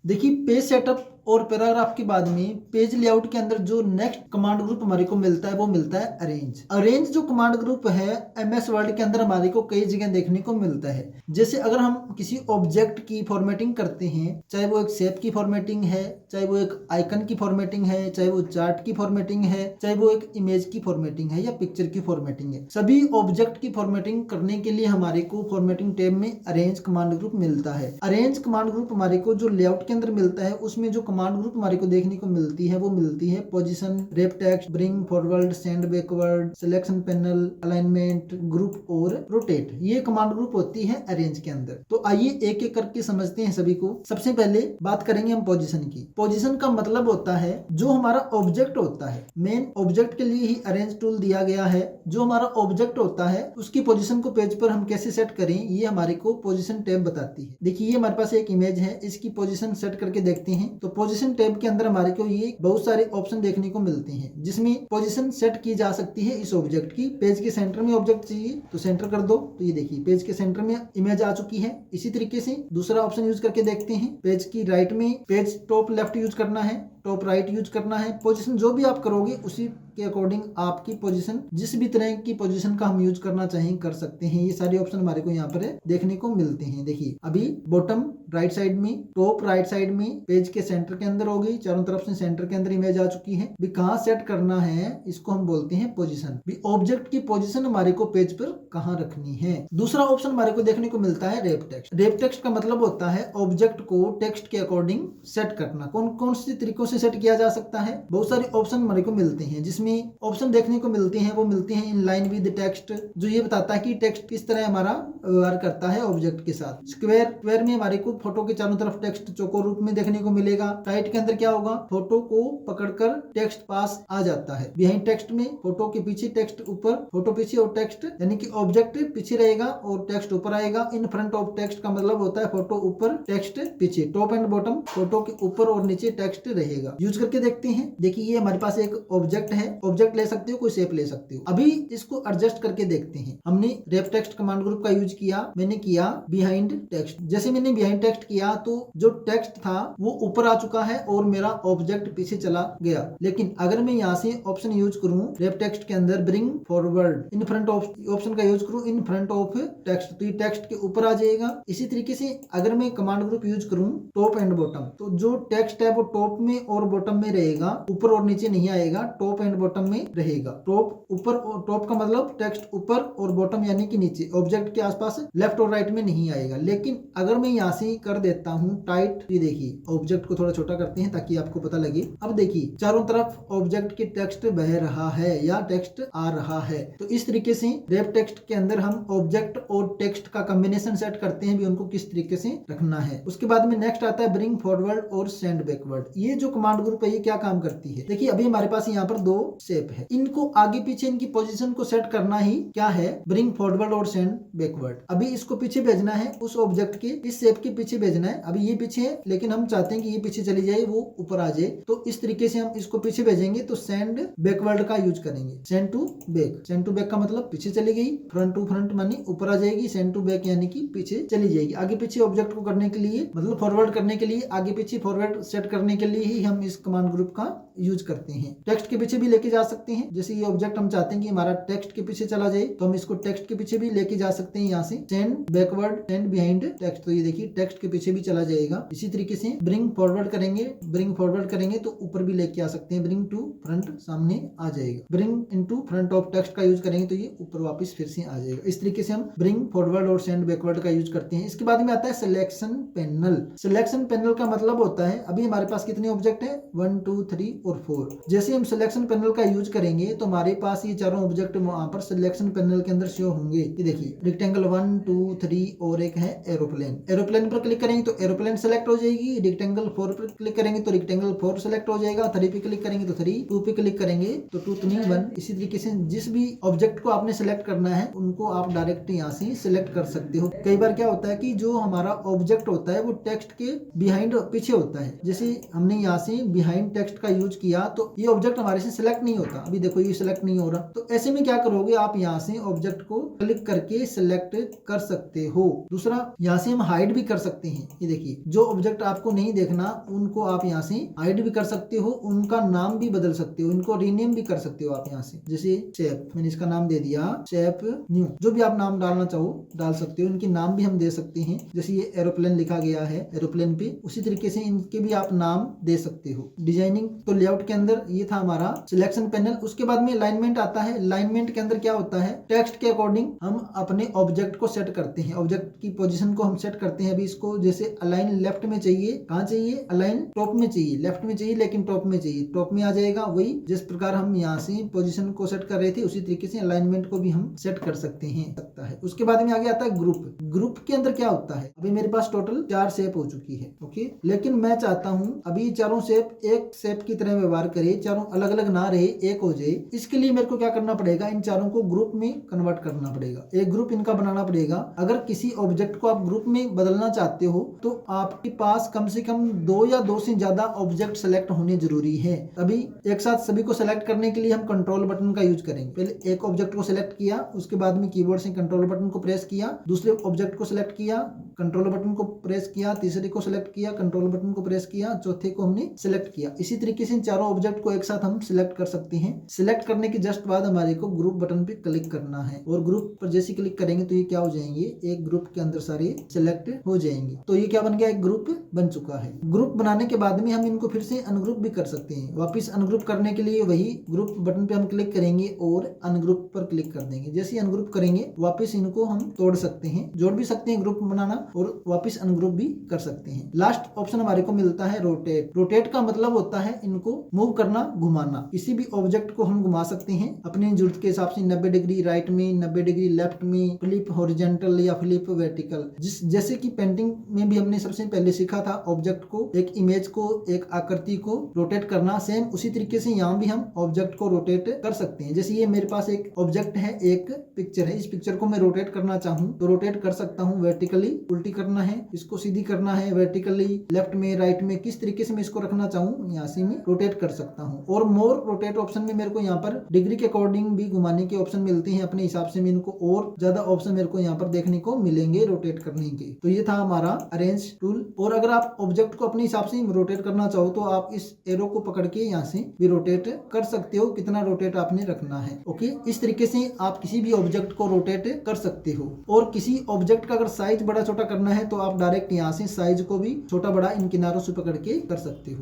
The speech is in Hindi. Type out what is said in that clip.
देखिए पेज सेटअप और पैराग्राफ के बाद में पेज लेआउट के अंदर जो नेक्स्ट कमांड ग्रुप हमारे को मिलता है वो मिलता है अरेंज। अरेंज जो कमांड ग्रुप है एमएस वर्ड के अंदर हमारे को कई जगह देखने को मिलता है। जैसे अगर हम किसी ऑब्जेक्ट की फॉर्मेटिंग करते हैं, चाहे वो एक शेप की फॉर्मेटिंग है, चाहे वो एक आइकन की फॉर्मेटिंग है, चाहे वो चार्ट की फॉर्मेटिंग है, चाहे वो एक इमेज की फॉर्मेटिंग है या पिक्चर की फॉर्मेटिंग है, सभी ऑब्जेक्ट की फॉर्मेटिंग करने के लिए हमारे को फॉर्मेटिंग टैब में अरेंज कमांड ग्रुप मिलता है। अरेंज कमांड ग्रुप हमारे को जो लेआउट के अंदर मिलता है उसमें जो कमांड ग्रुप हमारे को देखने को मिलती है वो मिलती है position, wrap text, bring forward, send backward, selection panel, alignment, group और रोटेट। ये कमांड ग्रुप होती है अरेंज के अंदर। तो आइए एक एक करके समझते हैं सभी को। सबसे पहले बात करेंगे हम पोजीशन की। पोजीशन का मतलब होता है जो हमारा ऑब्जेक्ट होता है, मेन ऑब्जेक्ट के लिए ही अरेंज टूल दिया गया है। जो हमारा ऑब्जेक्ट होता है उसकी पोजीशन को पेज पर हम कैसे सेट करें ये हमारे को पोजीशन टैब बताती है। देखिए ये हमारे पास एक इमेज है, इसकी पोजीशन सेट करके देखते हैं। तो पोजीशन टैब के अंदर हमारे को ये बहुत सारे ऑप्शन देखने को मिलते हैं जिसमें पोजीशन सेट की जा सकती है इस ऑब्जेक्ट की। पेज के सेंटर में ऑब्जेक्ट चाहिए तो सेंटर कर दो, तो ये देखिए पेज के सेंटर में इमेज आ चुकी है। इसी तरीके से दूसरा ऑप्शन यूज करके देखते हैं। पेज की राइट में पेज टॉप लेफ्ट यूज करना है, टॉप राइट यूज करना है। पोजीशन जो भी आप करोगे उसी के अकॉर्डिंग आपकी पोजीशन, जिस भी तरह की पोजीशन का हम यूज करना चाहें कर सकते हैं। ये सारे ऑप्शन हमारे को यहाँ पर देखने को मिलते हैं। देखिए अभी बॉटम राइट साइड में, टॉप राइट साइड में, पेज के सेंटर के अंदर होगी, चारों तरफ से सेंटर के अंदर इमेज आ चुकी है। भी कहाँ सेट करना है इसको हम बोलते हैं पोजीशन। भी ऑब्जेक्ट की पोजीशन हमारे को पेज पर कहाँ रखनी है। दूसरा ऑप्शन हमारे को देखने को मिलता है रैप टेक्स्ट। रैप टेक्स्ट का मतलब होता है ऑब्जेक्ट को टेक्स्ट के अकॉर्डिंग सेट करना। कौन कौन से तरीकों से सेट किया जा सकता है, बहुत सारे ऑप्शन हमारे को मिलते हैं। जिसमें ऑप्शन देखने को मिलते हैं वो मिलते हैं इन लाइन विद टेक्स्ट, जो ये बताता है कि टेक्स्ट किस तरह हमारा व्यवहार करता है ऑब्जेक्ट के साथ। स्क्वायर में हमारे को फोटो के चारों तरफ टेक्स्ट चौकोर रूप में देखने को मिलेगा। टाइट के अंदर क्या होगा, फोटो को पकड़कर टेक्स्ट पास आ जाता है। बिहाइंड टेक्स्ट में फोटो के पीछे टेक्स्ट ऊपर, फोटो पीछे और टेक्स्ट यानी कि ऑब्जेक्ट पीछे रहेगा और टेक्स्ट ऊपर आएगा। इन फ्रंट ऑफ टेक्स्ट का मतलब होता है फोटो ऊपर टेक्स्ट पीछे। टॉप एंड बॉटम फोटो के ऊपर और नीचे टेक्स्ट रहेगा। यूज करके देखते हैं। देखिए ये हमारे पास एक ऑब्जेक्ट है, ऑब्जेक्ट ले सकते हो, कोई शेप ले सकते हो। अभी इसको एडजस्ट करके देखते हैं। हमने रैप टेक्स्ट कमांड ग्रुप का यूज किया, मैंने किया बिहाइंड टेक्स्ट। जैसे मैंने बिहाइंड टेक्स्ट किया तो जो टेक्स्ट था वो ऊपर आ चुका है और मेरा ऑब्जेक्ट पीछे चला गया। लेकिन अगर मैं यहाँ से ऑप्शन यूज करूँ रैप टेक्स्ट के अंदर bring forward, in front option का यूज करूँ इन फ्रंट ऑफ टेक्स्ट, तो ये टेक्स्ट के ऊपर आ जाएगा। इसी तरीके से अगर मैं कमांड ग्रुप यूज करूँ टॉप एंड बॉटम, तो जो टेक्स्ट है वो टॉप में और बॉटम में रहेगा, ऊपर और नीचे नहीं आएगा, टॉप एंड बॉटम में रहेगा। टॉप ऊपर, और टॉप का मतलब टेक्स्ट ऊपर और बॉटम यानी कि नीचे, ऑब्जेक्ट के आसपास लेफ्ट और राइट में नहीं आएगा। लेकिन अगर मैं यहाँ से कर देता हूँ टाइट, ये देखिए ऑब्जेक्ट को थोड़ा छोटा करते हैं ताकि आपको पता लगे। अब देखिए चारों तरफ ऑब्जेक्ट के टेक्स्ट बह रहा है या टेक्स्ट आ रहा है। तो इस तरीके से रैप टेक्स्ट के अंदर हम ऑब्जेक्ट और टेक्स्ट का कॉम्बिनेशन सेट करते हैं भी उनको किस तरीके से रखना है। उसके बाद में नेक्स्ट आता है ब्रिंग फॉरवर्ड और सेंड बैकवर्ड। ये जो कमांड ग्रुप है ये क्या काम करती है, देखिए अभी हमारे पास यहाँ पर दो शेप है, इनको आगे पीछे इनकी पोजीशन को सेट करना ही क्या है, ब्रिंग फॉरवर्ड और सेंड बैकवर्ड। अभी इसको पीछे भेजना है, उस ऑब्जेक्ट के इस शेप के पीछे भेजना है। अभी ये पीछे है लेकिन हम चाहते हैं कि ये पीछे चली जाए, वो ऊपर आ जाए, तो इस तरीके से हम इसको पीछे भेजेंगे तो सेंड बैकवर्ड का यूज करेंगे। Send to back, send to back का मतलब पीछे चली गई, फ्रंट टू फ्रंट मानी ऊपर आ जाएगी, सेंड टू बैक यानी कि पीछे चली जाएगी। आगे पीछे ऑब्जेक्ट को करने के लिए, मतलब फॉरवर्ड करने के लिए, आगे पीछे फॉरवर्ड सेट करने के लिए ही हम इस कमांड ग्रुप का यूज करते हैं। टेक्स्ट के पीछे भी लेके जा सकते हैं, जैसे ये ऑब्जेक्ट हम चाहते हैं कि हमारा टेक्स्ट के पीछे चला जाए तो हम इसको टेक्स्ट के पीछे भी लेके जा सकते हैं। यहाँ से send backward, send behind text, तो ये देखिए टेक्स्ट के पीछे भी चला जाएगा। इसी तरीके से ब्रिंग फॉरवर्ड करेंगे, ब्रिंग फॉरवर्ड करेंगे तो ऊपर भी लेके आ सकते हैं, ब्रिंग टू फ्रंट सामने आ जाएगा। Bring into front of text का यूज करेंगे तो ये ऊपर वापस फिर से आ जाएगा। इस तरीके से हम ब्रिंग फॉरवर्ड और सेंड बैकवर्ड का यूज करते हैं। इसके बाद में आता है सिलेक्शन पैनल। सिलेक्शन पैनल का मतलब होता है, अभी हमारे पास कितने ऑब्जेक्ट है, 1 2 3 और 4। जैसे हम सिलेक्शन पैनल का यूज करेंगे तो हमारे पास ये चारों ऑब्जेक्ट वहां पर सिलेक्शन पैनल के अंदर शो होंगे। ये देखिए रेक्टेंगल 1 2 3 और एक है एरोप्लेन। एरोप्लेन पर क्लिक करेंगे तो एरोप्लेन सेलेक्ट हो जाएगी। रेक्टेंगल 4 पर क्लिक करेंगे तो रेक्टेंगल 4 सेलेक्ट हो जाएगा। 3 पे क्लिक करेंगे तो 3, 2 पे क्लिक करेंगे तो 2 3 1। इसी तरीके से जिस भी ऑब्जेक्ट को आपने सेलेक्ट करना है उनको आप डायरेक्ट यहाँ से सिलेक्ट कर सकते हो। कई बार क्या होता है कि जो हमारा ऑब्जेक्ट होता है वो टेक्स्ट के बिहाइंड पीछे होता है। जैसे हमने यहाँ से बिहाइंड टेक्स्ट का यूज किया तो ये ऑब्जेक्ट हमारे से सिलेक्ट सिलेक्ट नहीं होता। अभी देखो ये सिलेक्ट नहीं हो रहा, तो ऐसे में क्या करोगे आप यहाँ से ऑब्जेक्ट को क्लिक करके सिलेक्ट कर सकते हो। दूसरा यहाँ से हम हाइड भी कर सकते हैं। ये देखिए जो ऑब्जेक्ट आपको नहीं देखना उनको आप यहाँ से हाइड भी कर सकते हो, उनका नाम भी बदल सकते हो, इनको रीनेम भी कर सकते हो आप यहाँ से। जैसे शेप, मैंने इसका नाम दे दिया शेप न्यू, जो भी आप नाम डालना चाहो डाल सकते हो। इनके नाम भी हम दे सकते हैं, जैसे ये एरोप्लेन लिखा गया है एरोप्लेन पे, उसी तरीके से इनके भी आप नाम दे सकते हो। डिजाइनिंग तो लेआउट के अंदर ये था हमारा सिलेक्शन पैनल। उसके बाद में अलाइनमेंट आता है। अलाइनमेंट के अंदर क्या होता है, टेक्स्ट के अकॉर्डिंग हम अपने ऑब्जेक्ट को सेट करते हैं, ऑब्जेक्ट की पोजीशन को हम सेट करते हैं। अभी इसको जैसे अलाइन लेफ्ट में चाहिए, कहाँ चाहिए, अलाइन टॉप में चाहिए, लेफ्ट में चाहिए लेकिन टॉप में चाहिए, टॉप में आ जाएगा। वही जिस प्रकार हम यहाँ से पोजीशन को सेट कर रहे थे उसी तरीके से अलाइनमेंट को भी हम सेट कर सकते हैं, सकता है। उसके बाद में आगे आता है ग्रुप। ग्रुप के अंदर क्या होता है, अभी मेरे पास टोटल 4 शेप हो चुकी है, ओके, लेकिन मैं चाहता हूँ अभी चारों शेप एक शेप की तरह व्यवहार करे, चारों अलग अलग ना रहे, एक हो जाए। इसके लिए मेरे को क्या करना पड़ेगा, इन चारों को ग्रुप में कन्वर्ट करना पड़ेगा, एक ग्रुप इनका बनाना पड़ेगा। अगर किसी ऑब्जेक्ट को आप ग्रुप में बदलना चाहते हो तो आपके पास कम से कम 2 या 2 से ज्यादा ऑब्जेक्ट सेलेक्ट होने जरूरी है। अभी एक साथ सभी को सेलेक्ट करने के लिए हम कंट्रोल बटन का यूज करेंगे। पहले एक ऑब्जेक्ट को सिलेक्ट किया, उसके बाद में कीबोर्ड से कंट्रोल बटन को प्रेस किया, दूसरे ऑब्जेक्ट को सिलेक्ट किया, कंट्रोल बटन को प्रेस किया, तीसरे को सिलेक्ट किया, कंट्रोल बटन को प्रेस किया, चौथे को हमने सिलेक्ट किया। इसी तरीके से चारों ऑब्जेक्ट को एक साथ हम सिलेक्ट कर सकते हैं। सिलेक्ट करने के जस्ट बाद हमारे को ग्रुप बटन पे क्लिक करना है और ग्रुप पर जैसे क्लिक करेंगे तो ये क्या हो जाएंगे, एक ग्रुप के अंदर सारे सिलेक्ट हो जाएंगे। तो ये क्या बन गया, एक ग्रुप बन चुका है। ग्रुप बनाने के बाद में हम इनको फिर से अनग्रुप भी कर सकते हैं। वापिस अनग्रुप करने के लिए वही ग्रुप बटन पे हम क्लिक करेंगे और अनग्रुप पर क्लिक कर देंगे। जैसे ही अनग्रुप करेंगे वापस इनको हम तोड़ सकते हैं, जोड़ भी सकते हैं ग्रुप बनाना और वापस अनग्रुप भी कर सकते हैं। लास्ट ऑप्शन हमारे को मिलता है रोटेट। रोटेट का मतलब होता है इनको मूव करना, घुमाना। किसी भी ऑब्जेक्ट को हम घुमा सकते हैं अपनी जरूरत के हिसाब से, 90 डिग्री राइट में, 90 डिग्री लेफ्ट में, फ्लिप हॉरिजॉन्टल या फ्लिप वर्टिकल। जैसे कि पेंटिंग में भी हमने सबसे पहले सीखा था ऑब्जेक्ट को, एक इमेज को, एक आकृति को रोटेट करना, सेम उसी तरीके से यहाँ भी हम ऑब्जेक्ट को रोटेट कर सकते हैं। जैसे ये मेरे पास एक ऑब्जेक्ट है, एक पिक्चर है, इस पिक्चर को मैं रोटेट करना चाहूँ तो रोटेट कर सकता हूँ। वर्टिकली उल्टी करना है, इसको सीधी करना है, वर्टिकली लेफ्ट में राइट में, किस तरीके से मैं इसको रखना चाहूँ यहाँ से मैं रोटेट कर सकता हूँ। और मोर रोटेट ऑप्शन में मेरे को यहाँ पर डिग्री के अकॉर्डिंग भी घुमाने के ऑप्शन मिलते हैं। अपने हिसाब से मैं इनको और ज्यादा ऑप्शन मेरे को यहाँ पर देखने को मिलेंगे रोटेट करने के। तो ये था हमारा अरेंज टूल। और अगर आप ऑब्जेक्ट को अपने हिसाब से रोटेट करना चाहो तो आप इस एरो को पकड़ के यहाँ से भी रोटेट कर सकते हो, कितना रोटेट आपने रखना है, ओके। इस तरीके से आप किसी भी ऑब्जेक्ट को रोटेट कर सकते हो। और किसी ऑब्जेक्ट का अगर साइज बड़ा छोटा करना है तो आप डायरेक्ट यहाँ से साइज को भी छोटा बड़ा इन किनारों से पकड़ के कर सकते हो।